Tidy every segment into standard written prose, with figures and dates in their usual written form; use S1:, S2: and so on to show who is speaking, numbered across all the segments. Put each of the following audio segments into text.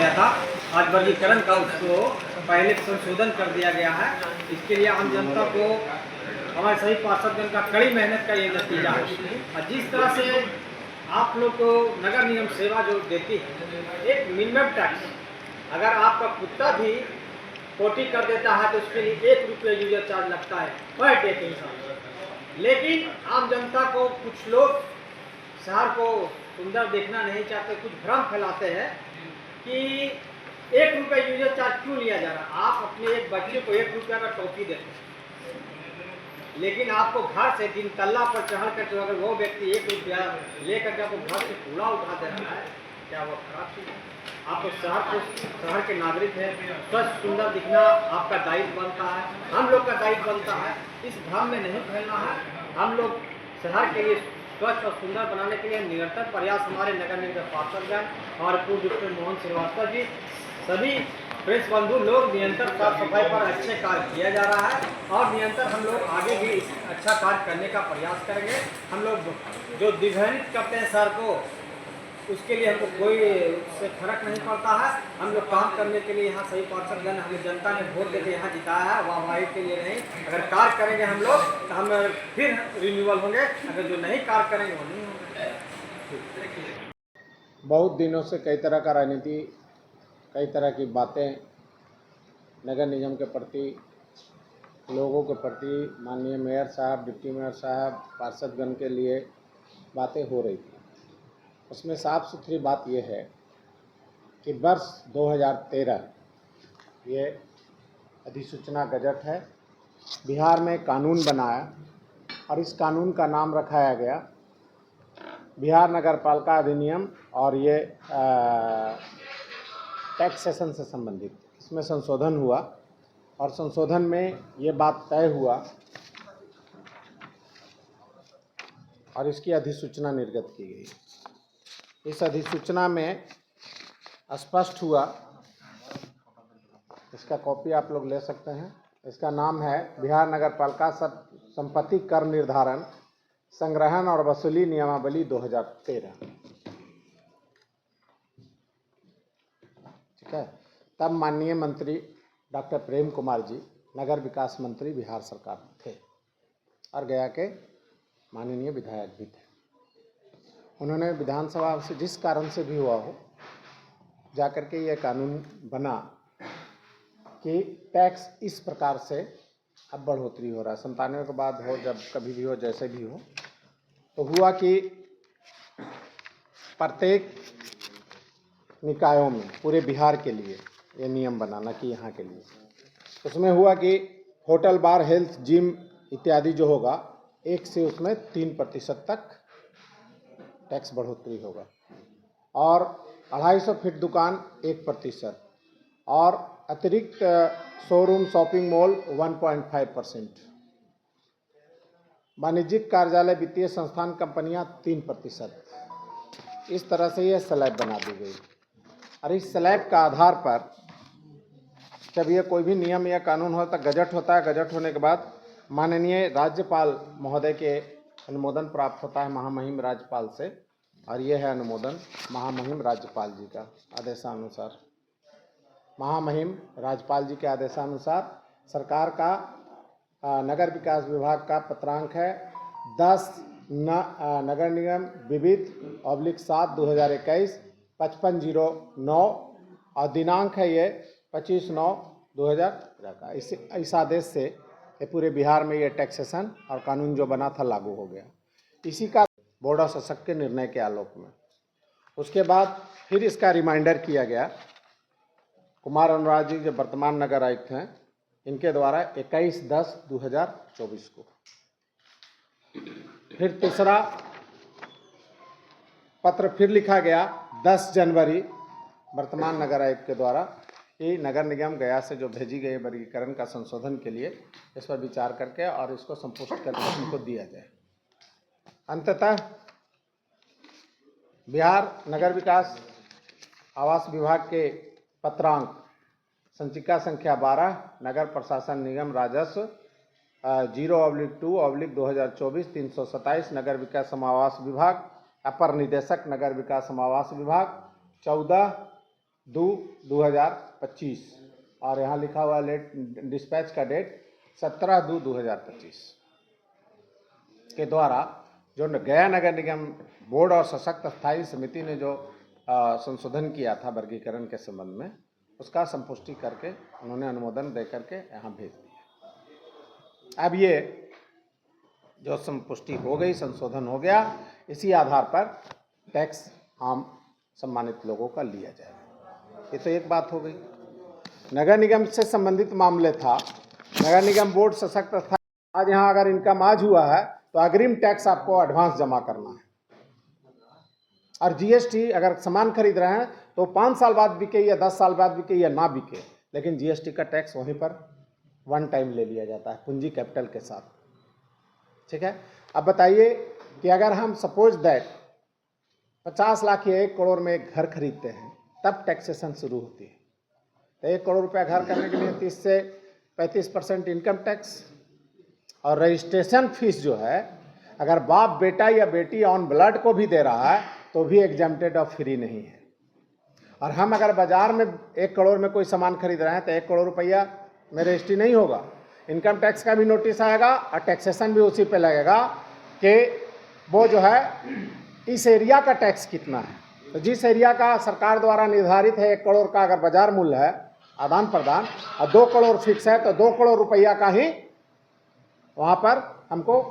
S1: गया था, आज वर्गीकरण का उसको पहले संशोधन कर दिया गया है। इसके लिए आम जनता को हमारे सभी पार्षदगण का कड़ी मेहनत का ये नतीजा है। और जिस तरह से आप लोग को नगर निगम सेवा जो देती है, एक मिनिमम टैक्स, अगर आपका कुत्ता भी पोटी कर देता है तो उसके लिए ₹1 यूजर चार्ज लगता है पर डे के हिसाब से। लेकिन आम जनता को कुछ लोग शहर को सुंदर देखना नहीं चाहते, कुछ भ्रम फैलाते हैं कि ₹1 यूजर चार्ज क्यों लिया जा रहा है। आप अपने एक बच्चे को ₹1 का टॉफी देते हैं, लेकिन आपको घर से 3 तल्ला पर चढ़ कर जो अगर वो व्यक्ति ₹1 लेकर के आपको घर से कूड़ा उठा दे रहा है, क्या वो खराब चीज़ है? आपको शहर के नागरिक हैं, स्वच्छ सुंदर दिखना आपका दायित्व बनता है, हम लोग का दायित्व बनता है। इस भ्रम में नहीं फैलना है। हम लोग शहर के लिए स्वच्छ और सुंदर बनाने के लिए निरंतर प्रयास, हमारे नगर निगम पार्षदगण और पूर्व डिप्टी मोहन श्रीवास्तव जी, सभी प्रेस बंधु लोग निरंतर साफ सफाई पर अच्छे कार्य किया जा रहा है और निरंतर हम लोग आगे भी इस अच्छा कार्य करने का प्रयास करेंगे। हम लोग जो दिग्भ्रमित करते हैं सर को, उसके लिए हमको कोई उससे फर्क नहीं पड़ता है। हम लोग काम करने के लिए यहाँ सही पार्षदगण, हमें जनता ने वोट देकर यहाँ जिताया है, वाहवाही के लिए नहीं। अगर कार्य करेंगे हम लोग तो हम फिर रिन्यूअल होंगे, अगर जो नहीं कार्य करेंगे वो नहीं होंगे।
S2: बहुत दिनों से कई तरह का राजनीति, कई तरह की बातें नगर निगम के प्रति, लोगों के प्रति, माननीय मेयर साहब, डिप्टी मेयर साहब, पार्षदगण के लिए बातें हो रही थी। उसमें साफ सुथरी बात यह है कि वर्ष 2013 ये अधिसूचना गजट है, बिहार में कानून बनाया और इस कानून का नाम रखाया गया बिहार नगरपालिका अधिनियम, और ये टैक्सेशन से संबंधित इसमें संशोधन हुआ और संशोधन में ये बात तय हुआ और इसकी अधिसूचना निर्गत की गई। इस अधिसूचना में स्पष्ट हुआ, इसका कॉपी आप लोग ले सकते हैं। इसका नाम है बिहार नगरपालिका संपत्ति कर निर्धारण, संग्रहण और वसूली नियमावली 2013। ठीक है। तब माननीय मंत्री डॉक्टर प्रेम कुमार जी नगर विकास मंत्री बिहार सरकार में थे और गया के माननीय विधायक भी थे। उन्होंने विधानसभा से जिस कारण से भी हुआ हो जाकर के ये कानून बना कि टैक्स इस प्रकार से अब बढ़ोतरी हो रहा है। 97 के बाद हो, जब कभी भी हो, जैसे भी हो, तो हुआ कि प्रत्येक निकायों में पूरे बिहार के लिए ये नियम बनाना कि यहाँ के लिए, उसमें हुआ कि होटल, बार, हेल्थ, जिम इत्यादि जो होगा, 1 से उसमें 3% तक टैक्स बढ़ोतरी होगा और 250 फीट दुकान 1% और अतिरिक्त शोरूम, शॉपिंग मॉल 1.5%, वाणिज्यिक कार्यालय, वित्तीय संस्थान, कंपनियां 3%। इस तरह से ये स्लैब बना दी गई और इस स्लैब का आधार पर जब ये कोई भी नियम या कानून होता, गजट होता है, गजट होने के बाद माननीय राज्यपाल महोदय के अनुमोदन प्राप्त होता है महामहिम राज्यपाल से, और ये है अनुमोदन महामहिम राज्यपाल जी का आदेशानुसार। महामहिम राज्यपाल जी के आदेशानुसार सरकार का नगर विकास विभाग का पत्रांक है 10 नगर निगम विविध /7/2021 5509 और दिनांक है ये 25/9/2013 का। इस आदेश से ये पूरे बिहार में ये टैक्सेशन और कानून जो बना था लागू हो गया। इसी का बोर्ड ऑफ सशक्त के निर्णय के आलोक में उसके बाद फिर इसका रिमाइंडर किया गया कुमार अनुराग जी जो वर्तमान नगर आयुक्त हैं, इनके द्वारा 21/10/2024 को। फिर तीसरा पत्र फिर लिखा गया 10 जनवरी वर्तमान नगर आयुक्त के द्वारा कि नगर निगम गया से जो भेजी गई वर्गीकरण का संशोधन के लिए इस पर विचार करके और इसको संपुष्ट करके उनको दिया जाए। अंततः बिहार नगर विकास आवास विभाग के पत्रांक संचिका संख्या 12 नगर प्रशासन निगम राजस्व 0/2/2024 327 नगर विकास समावास विभाग, अपर निदेशक नगर विकास समावास विभाग 14 17/2/2025 और यहाँ लिखा हुआ लेट डिस्पैच का डेट 17/2/2025 के द्वारा जो गया नगर निगम बोर्ड और सशक्त स्थायी समिति ने जो संशोधन किया था वर्गीकरण के संबंध में, उसका संपुष्टि करके उन्होंने अनुमोदन दे करके यहाँ भेज दिया। अब ये जो संपुष्टि हो गई, संशोधन हो गया, इसी आधार पर टैक्स आम सम्मानित लोगों का लिया जाएगा। ये तो एक बात हो गई। नगर निगम से संबंधित मामले था, नगर निगम बोर्ड सशक्त स्थायी, आज यहाँ अगर इनकम आज हुआ है तो अग्रिम टैक्स आपको एडवांस जमा करना है। और जीएसटी अगर सामान खरीद रहे हैं तो 5 साल बाद बिके या 10 साल बाद बिके या ना बिके, लेकिन जीएसटी का टैक्स वहीं पर वन टाइम ले लिया जाता है पूंजी कैपिटल के साथ। ठीक है। अब बताइए कि अगर हम सपोज दैट 50 लाख या 1 करोड़ में एक घर खरीदते हैं, तब टैक्सेशन शुरू होती है। तो 1 करोड़ रुपया घर करने के लिए 30 से 35% इनकम टैक्स और रजिस्ट्रेशन फीस जो है, अगर बाप बेटा या बेटी ऑन ब्लड को भी दे रहा है तो भी एग्जम्प्टेड और फ्री नहीं है। और हम अगर बाजार में 1 करोड़ में कोई सामान खरीद रहे हैं तो 1 करोड़ रुपया में रजिस्ट्री नहीं होगा, इनकम टैक्स का भी नोटिस आएगा और टैक्सेशन भी उसी पे लगेगा कि वो जो है इस एरिया का टैक्स कितना है। तो जिस एरिया का सरकार द्वारा निर्धारित है 1 करोड़ का अगर बाजार मूल्य है आदान प्रदान और 2 करोड़ फिक्स है, तो 2 करोड़ रुपया का ही वहाँ पर हमको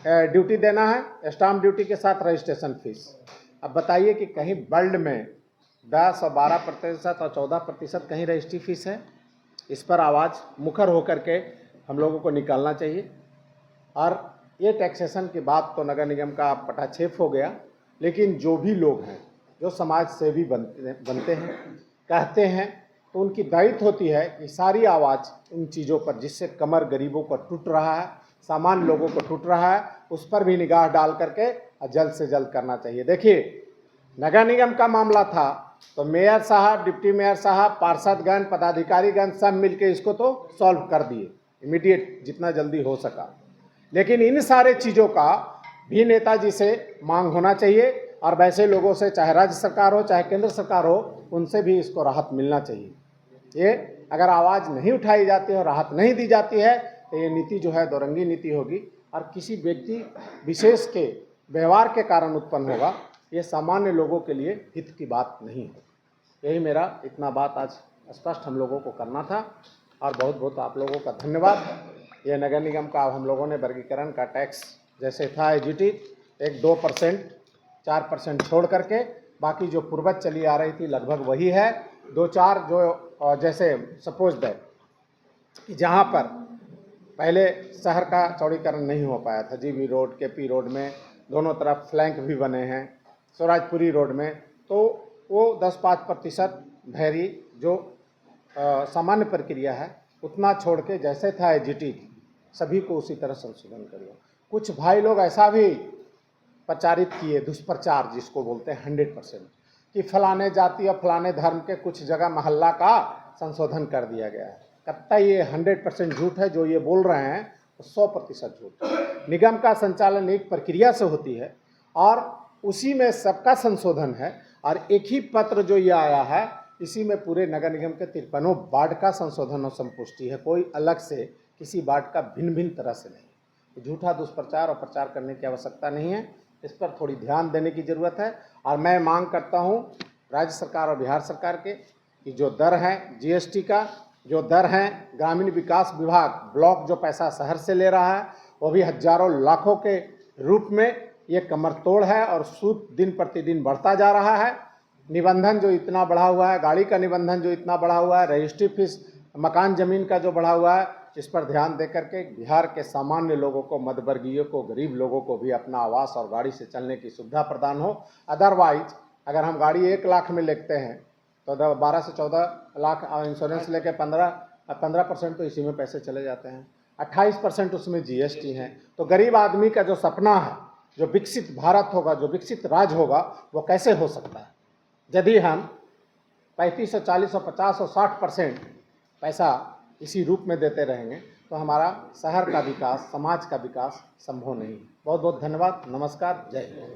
S2: ड्यूटी देना है, स्टाम्प ड्यूटी के साथ रजिस्ट्रेशन फीस। अब बताइए कि कहीं वर्ल्ड में 10 और 12% और 14% कहीं रजिस्ट्री फीस है। इस पर आवाज़ मुखर होकर के हम लोगों को निकालना चाहिए। और ये टैक्सेशन की बात तो नगर निगम का पटाक्षेप हो गया, लेकिन जो भी लोग हैं जो समाज सेवी बनते हैं, कहते हैं, तो उनकी दायित्व होती है कि सारी आवाज़ उन चीज़ों पर जिससे कमर गरीबों को टूट रहा है, सामान्य लोगों को टूट रहा है, उस पर भी निगाह डाल करके जल्द से जल्द करना चाहिए। देखिए, नगर निगम का मामला था तो मेयर साहब, डिप्टी मेयर साहब, पार्षदगण, पदाधिकारीगण सब मिलके इसको तो सॉल्व कर दिए इमीडिएट, जितना जल्दी हो सका। लेकिन इन सारे चीज़ों का भी नेताजी से मांग होना चाहिए और वैसे लोगों से, चाहे राज्य सरकार हो चाहे केंद्र सरकार हो, उनसे भी इसको राहत मिलना चाहिए। ये अगर आवाज़ नहीं उठाई जाती है और राहत नहीं दी जाती है तो ये नीति जो है दोरंगी नीति होगी और किसी व्यक्ति विशेष के व्यवहार के कारण उत्पन्न होगा। ये सामान्य लोगों के लिए हित की बात नहीं है। यही मेरा इतना बात आज स्पष्ट हम लोगों को करना था और बहुत बहुत आप लोगों का धन्यवाद। ये नगर निगम का अब हम लोगों ने वर्गीकरण का टैक्स जैसे था एजीटी 1-2% 4% छोड़ करके बाकी जो पूर्वज चली आ रही थी लगभग वही है। 2-4 जो जैसे सपोज दैट कि जहाँ पर पहले शहर का चौड़ीकरण नहीं हो पाया था, जीबी रोड, केपी रोड में दोनों तरफ फ्लैंक भी बने हैं, स्वराजपुरी रोड में, तो वो 10-5% भैरी जो सामान्य प्रक्रिया है उतना छोड़ के जैसे था एजीटी सभी को उसी तरह संशोधन करिए। कुछ भाई लोग ऐसा भी प्रचारित किए, दुष्प्रचार जिसको बोलते हैं 100%, कि फलाने जाति और फलाने धर्म के कुछ जगह मोहल्ला का संशोधन कर दिया गया है। कत्ता ये 100% झूठ है। जो ये बोल रहे हैं तो 100% झूठ है। निगम का संचालन एक प्रक्रिया से होती है और उसी में सबका संशोधन है और एक ही पत्र जो ये आया है इसी में पूरे नगर निगम के 53 वार्ड का संशोधन और संपुष्टि है। कोई अलग से किसी वार्ड का भिन्न भिन्न तरह से नहीं। झूठा दुष्प्रचार और प्रचार करने की आवश्यकता नहीं है। इस पर थोड़ी ध्यान देने की ज़रूरत है और मैं मांग करता हूँ राज्य सरकार और बिहार सरकार के कि जो दर है जीएसटी का, जो दर है ग्रामीण विकास विभाग ब्लॉक जो पैसा शहर से ले रहा है वो भी हजारों लाखों के रूप में ये कमर तोड़ है और सूद दिन प्रतिदिन बढ़ता जा रहा है। निबंधन जो इतना बढ़ा हुआ है, गाड़ी का निबंधन जो इतना बढ़ा हुआ है, रजिस्ट्री फीस, मकान ज़मीन का जो बढ़ा हुआ है, इस पर ध्यान दे करके बिहार के सामान्य लोगों को, मध्यवर्गीय को, गरीब लोगों को भी अपना आवास और गाड़ी से चलने की सुविधा प्रदान हो। अदरवाइज अगर हम गाड़ी 1 लाख में लेते हैं तो 12 से 14 लाख इंश्योरेंस लेके 15% तो इसी में पैसे चले जाते हैं, 28% उसमें जीएसटी है। तो गरीब आदमी का जो सपना है, जो विकसित भारत होगा, जो विकसित राज्य होगा, वो कैसे हो सकता है यदि हम 35 और 40 और 50 और 60% पैसा इसी रूप में देते रहेंगे तो हमारा शहर का विकास, समाज का विकास संभव नहीं है। बहुत बहुत धन्यवाद। नमस्कार। जय हिंद।